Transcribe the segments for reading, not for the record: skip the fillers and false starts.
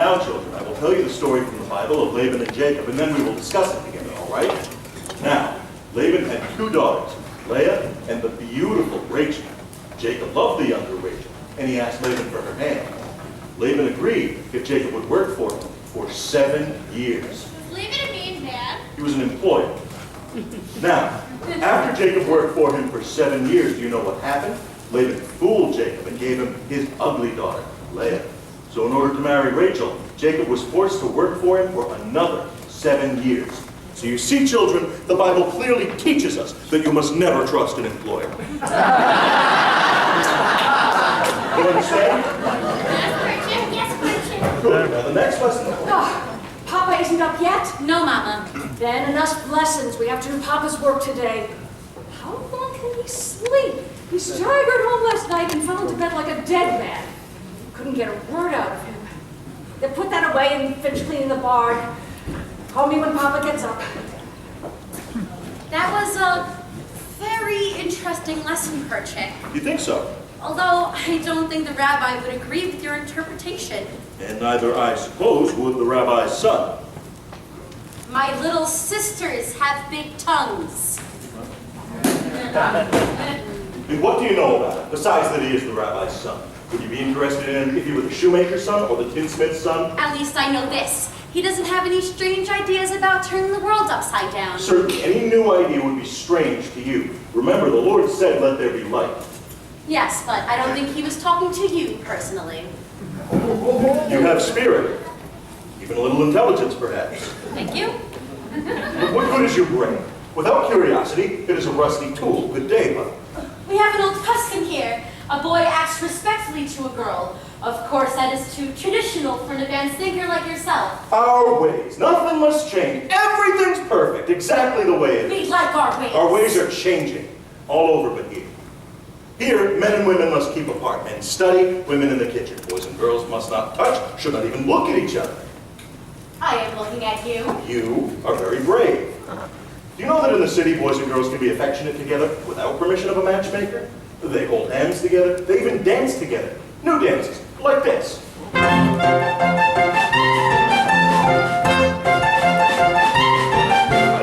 Now, children, I will tell you the story from the Bible of Laban and Jacob, and then we will discuss it together, all right? Now, Laban had 2 daughters, Leah and the beautiful Rachel. Jacob loved the younger Rachel, and he asked Laban for her hand. Laban agreed if Jacob would work for him for 7 years. Was Laban a mean man? He was an employee. Now, after Jacob worked for him for 7 years, do you know what happened? Laban fooled Jacob and gave him his ugly daughter, Leah. So in order to marry Rachel, Jacob was forced to work for him for another 7 years. So you see, children, the Bible clearly teaches us that you must never trust an employer. You understand? Yes, Perchik. Good. Now the next lesson. Oh, Papa isn't up yet? No, Mama. Then enough lessons. We have to do Papa's work today. How long can he sleep? He staggered home last night and fell into bed like a dead man. Couldn't get a word out of him. They put that away and finished cleaning the barn. Call me when Papa gets up. That was a very interesting lesson, Perchik. You think so? Although I don't think the rabbi would agree with your interpretation. And neither, I suppose, would the rabbi's son. My little sisters have big tongues. And what do you know about it, besides that he is the rabbi's son? Would you be interested in if he were the shoemaker's son or the tinsmith's son? At least I know this. He doesn't have any strange ideas about turning the world upside down. Certainly, any new idea would be strange to you. Remember, the Lord said, let there be light. Yes, but I don't think he was talking to you personally. You have spirit, even a little intelligence, perhaps. Thank you. But what good is your brain? Without curiosity, it is a rusty tool. Good day, bud. We have an old custom here. A boy acts respectfully to a girl. Of course, that is too traditional for an advanced thinker like yourself. Our ways. Nothing must change. Everything's perfect, exactly the way it is. We like our ways. Our ways are changing, all over but here. Here, men and women must keep apart. Men study, women in the kitchen. Boys and girls must not touch, should not even look at each other. I am looking at you. You are very brave. Do you know that in the city, boys and girls can be affectionate together without permission of a matchmaker? They hold hands together. They even dance together. New dances, like this. I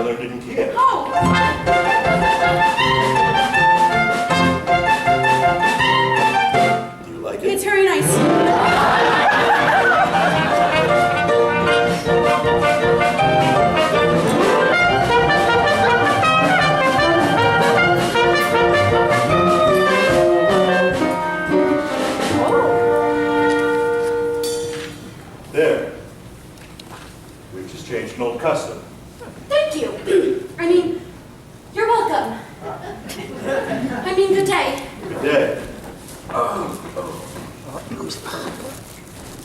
learned it in Kiev. Oh! Do you like it? It's very nice. There. We've just changed an old custom. Thank you. I mean, you're welcome. I mean, good day. Good day.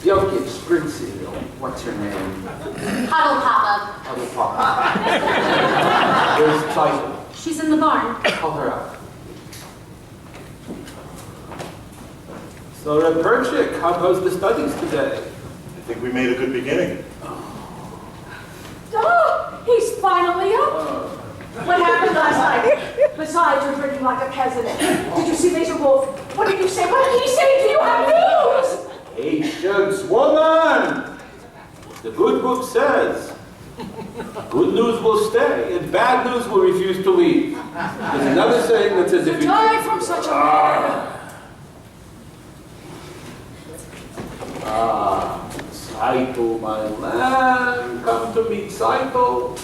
Yogi, Springfield, what's your name? Huddle Papa. Other Papa. Where's Title? She's in the barn. Call her out. So, Perchik, how goes the studies today? I think we made a good beginning. Oh, he's finally up. What happened last night? Besides, you're drinking like a peasant. Did you see Major Wolf? What did you say? What did he say? Do you have news? Patience, woman! The good book says, good news will stay and bad news will refuse to leave. There's another saying that says if To you... die from such a man. Saito, my lamb, come to meet Saito.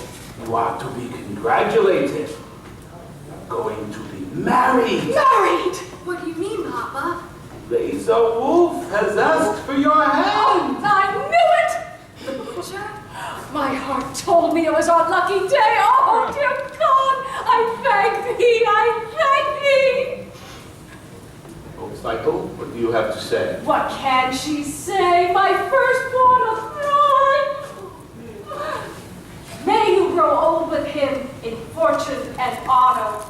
You are to be congratulated. Going to be married. Married! What do you mean, Papa? Laser Wolf has asked for your hand. Oh, I knew it! My heart told me it was our lucky day. Oh, dear God! I beg thee, I beg thee! Oh, Saito, what do you have to say? What can she say? My firstborn of mine! May you grow old with him in fortune and honor.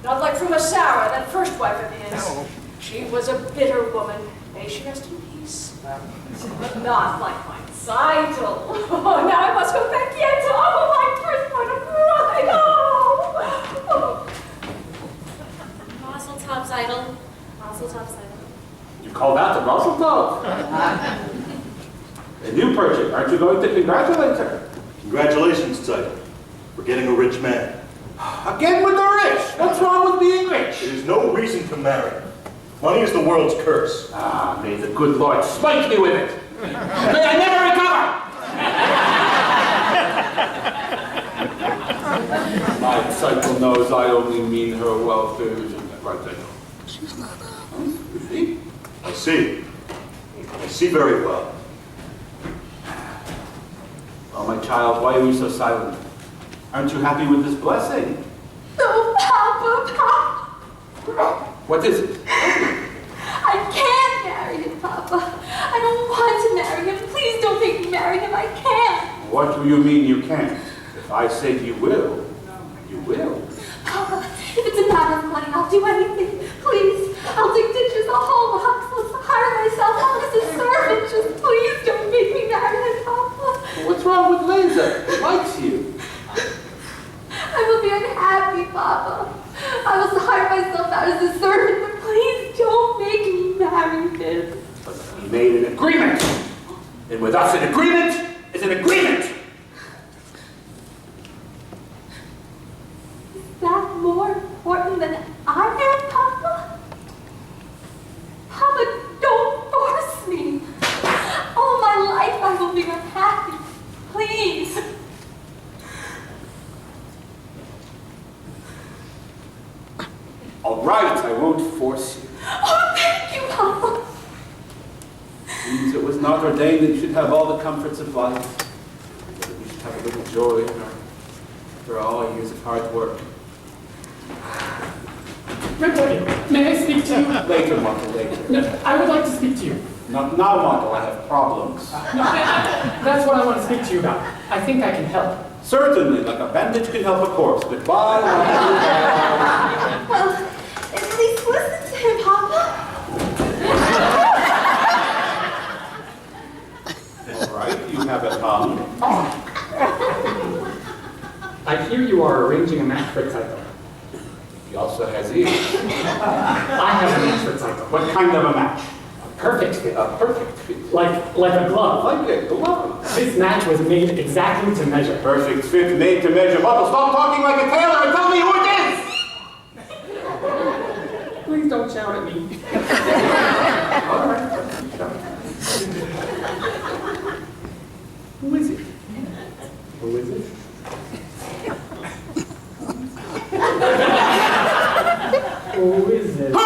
Not like Fruma Sarah, that first wife of his. She was a bitter woman. May she rest in peace. Not like my Seidel. Oh, now I must go back yet. Oh, my firstborn of mine. Oh. Mazel tov, Seidel. Mazel tov, Seidel. You call that a muzzle top? And you, Perchik, aren't you going to congratulate her? Congratulations, Zyko, for getting a rich man. Again with the rich! What's wrong with being rich? It is no reason to marry. Money is the world's curse. Ah, may the good Lord smite me with it! May I never recover! My Zyko knows I only mean her welfare. Right, Zyko? She's not You see? I see. I see very well. Oh, my child, why are you so silent? Aren't you happy with this blessing? No, Papa, Papa. What is it? I can't marry him, Papa. I don't want to marry him. Please don't make me marry him. I can't. What do you mean you can't? If I say you will, you will. Papa, if it's a matter of money, I'll do anything. Please, I'll dig ditches, I'll haul rocks, I'll hire myself out as a servant. Just please don't make me marry him, Papa. What's wrong with Liza? She likes you. I will be unhappy, Papa. I will hire myself out as a servant, but please don't make me marry him. But we made an agreement. And with us, an agreement is an agreement. Is that more important than I am, Papa? Papa, don't force me. All my life I will be unhappy. Please. All right, I won't force you. Oh, thank you, Papa. Means it was not ordained that you should have all the comforts of life, but that we should have a little joy after all our years of hard work. Red, may I speak to you? Later, Marco, later. No, I would like to speak to you. Not now, Marco, I have problems. No, that's what I want to speak to you about. I think I can help. Certainly, like a bandage can help a corpse. Goodbye. Well, at least listen to him, Papa. All right, you have it, Tom. I hear you are arranging a match for Zyko. He also has ears. I have a match for Zyko. What kind of a match? Perfect fit. A perfect fit. Like a glove. Like a glove. This match was made exactly to measure. Perfect fit made to measure. Bubble, stop talking like a tailor and tell me who it is! Please don't shout at me. All right. Who is it? Who is it? Who is it? Who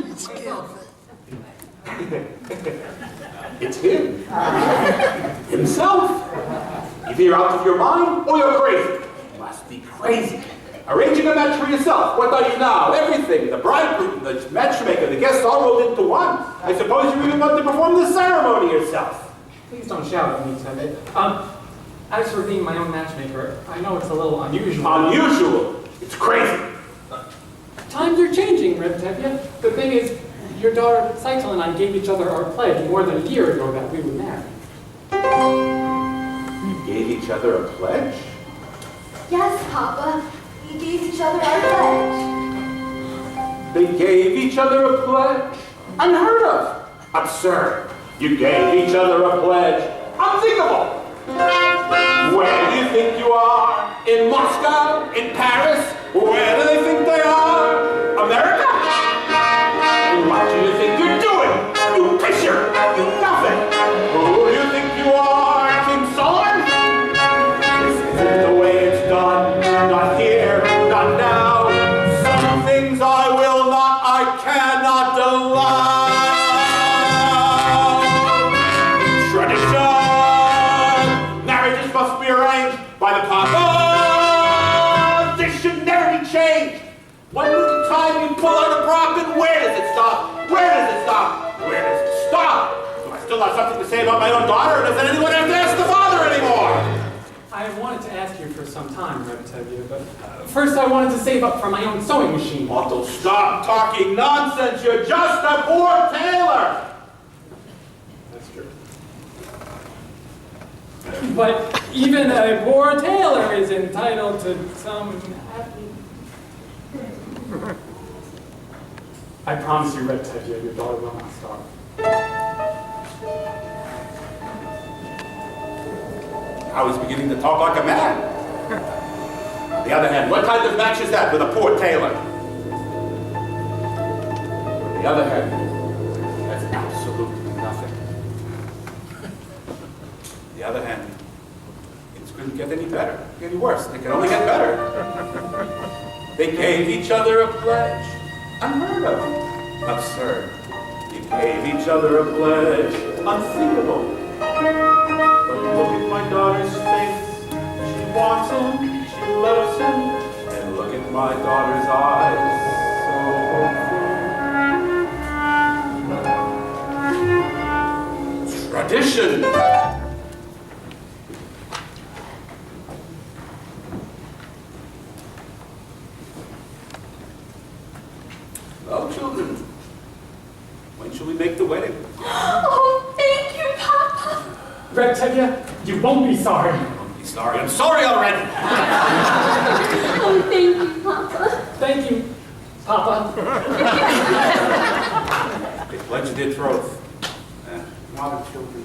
is It's him. Himself. Either you're out of your mind or you're crazy. You must be crazy. Arranging a match for yourself. What are you now? Everything. The bridegroom, the matchmaker, the guests all rolled into one. I suppose you even want to perform the ceremony yourself. Please don't shout at me, Ted. As for being my own matchmaker, I know it's a little unusual. Unusual. It's crazy. Times are changing, Revtevya. The thing is, your daughter Saito and I gave each other our pledge more than a year ago that we would marry. You gave each other a pledge? Yes, Papa. We gave each other our pledge. They gave each other a pledge? Unheard of. Absurd. You gave each other a pledge. Unthinkable. Where do you think you are? In Moscow? In Paris? Where do they think they are? America? What do you think you're doing? You pitcher! You nothing! Who do you think you are? King Solomon? This isn't the way it's done. Not here, not now. Some things I will not, I cannot allow. Tradition! Marriages must be arranged by the Papa. This should never be changed. One little time you pull out a Brockton, where does it stop? Where does it stop? Where does it stop? Do I still have something to say about my own daughter, or doesn't anyone have to ask the father anymore? I wanted to ask you for some time, Revtevya, but first I wanted to save up for my own sewing machine. Otto, stop talking nonsense. You're just a poor tailor. That's true. But even a poor tailor is entitled to some happy... I promise you, Revtevya, your daughter will not starve. Now he's beginning to talk like a man. On the other hand, what kind of match is that with a poor tailor? On the other hand, that's absolutely nothing. On the other hand, things couldn't get any better, any worse. They could only get better. They gave each other a pledge. Unheard of. Absurd. They gave each other a pledge. Unthinkable. But look at my daughter's face. She wants him, she loves him. And look at my daughter's eyes. So hopeful. Tradition. Well, children, when shall we make the wedding? Oh, thank you, Papa. Red Tevye, you won't be sorry. Don't be sorry. I'm sorry already. Oh, thank you, Papa. Thank you, Papa. They pledged their troth. Now the children.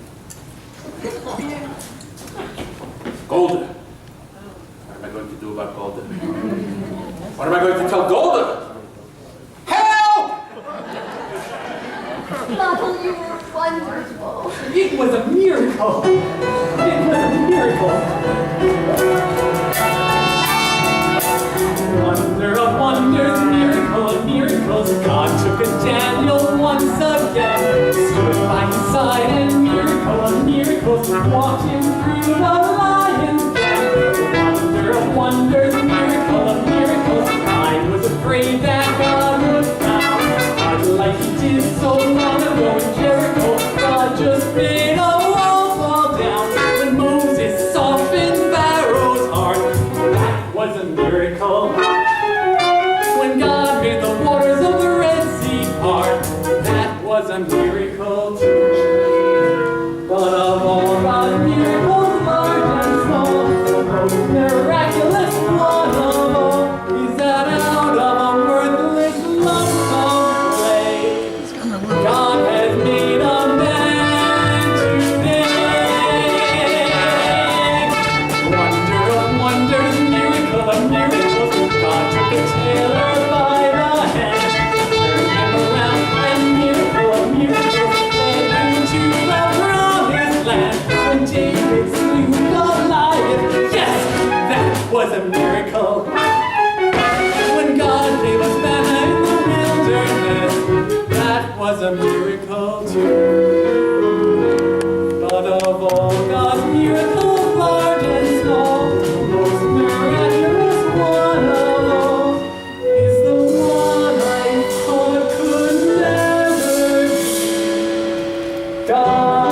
Golda. What am I going to do about Golda? What am I going to tell Golda? Help! Papa, you were wonderful. It was a miracle. It was a miracle. Wonder of wonders, miracle of miracles. God took a Daniel once again, stood by his side, and miracle of miracles, walked him through the lion's den. Wonder of wonders, miracle of miracles. I was afraid that God would frown, but like he did so long ago in Jericho, God just made a wall fall down. When Moses softened Pharaoh's heart, that was a miracle. When God made the waters of the Red Sea part, that was a miracle too. But of all God's miracles, large and small, the most miraculous one of all is that out of a worthless lump of clay, God has made a man today. Wonder of wonders, miracle of miracles, God took a tailor by the hand, turned him around, and miracle of miracles, led him to the promised land. When David slew Goliath, yes, that was a miracle. When God gave us manna in the wilderness, that was a miracle too. But of all God's miracles, large and small, the most miraculous one of all is the one I thought could never be. God